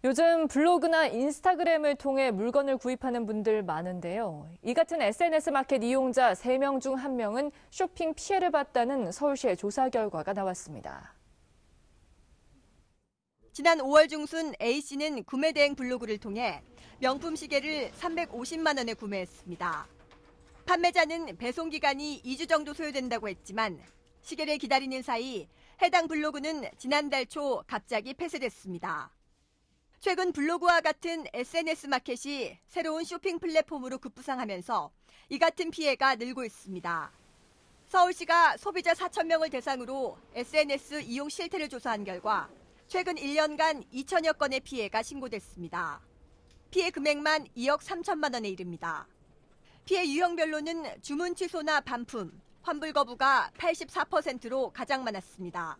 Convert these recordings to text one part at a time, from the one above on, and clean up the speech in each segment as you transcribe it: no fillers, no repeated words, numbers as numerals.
요즘 블로그나 인스타그램을 통해 물건을 구입하는 분들 많은데요. 이 같은 SNS 마켓 이용자 3명 중 1명은 쇼핑 피해를 봤다는 서울시의 조사 결과가 나왔습니다. 지난 5월 중순 A씨는 구매대행 블로그를 통해 명품 시계를 350만 원에 구매했습니다. 판매자는 배송 기간이 2주 정도 소요된다고 했지만 시계를 기다리는 사이 해당 블로그는 지난달 초 갑자기 폐쇄됐습니다. 최근 블로그와 같은 SNS 마켓이 새로운 쇼핑 플랫폼으로 급부상하면서 이 같은 피해가 늘고 있습니다. 서울시가 소비자 4,000명을 대상으로 SNS 이용 실태를 조사한 결과 최근 1년간 2천여 건의 피해가 신고됐습니다. 피해 금액만 2억 3천만 원에 이릅니다. 피해 유형별로는 주문 취소나 반품, 환불 거부가 84%로 가장 많았습니다.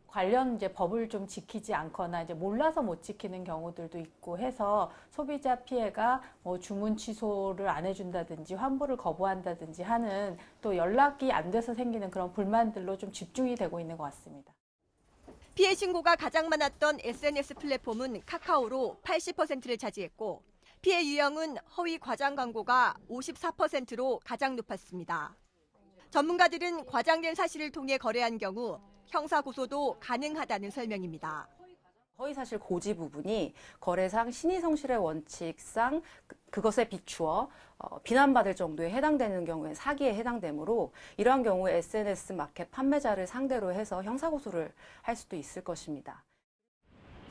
관련 법을 좀 지키지 않거나 몰라서 못 지키는 경우들도 있고 해서 소비자 피해가 주문 취소를 안 해준다든지 환불을 거부한다든지 하는 또 연락이 안 돼서 생기는 그런 불만들로 좀 집중이 되고 있는 것 같습니다. 피해 신고가 가장 많았던 SNS 플랫폼은 카카오로 80%를 차지했고 피해 유형은 허위 과장 광고가 54%로 가장 높았습니다. 전문가들은 과장된 사실을 통해 거래한 경우 형사 고소도 가능하다는 설명입니다. 허위사실 고지 부분이 거래상 신의성실의 원칙상 그것에 비추어 비난받을 정도에 해당되는 경우에 사기에 해당되므로 이러한 경우에 SNS 마켓 판매자를 상대로 해서 형사고소를 할 수도 있을 것입니다.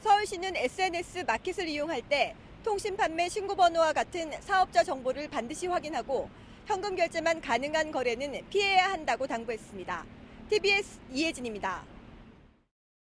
서울시는 SNS 마켓을 이용할 때 통신 판매 신고번호와 같은 사업자 정보를 반드시 확인하고 현금 결제만 가능한 거래는 피해야 한다고 당부했습니다. TBS 이혜진입니다.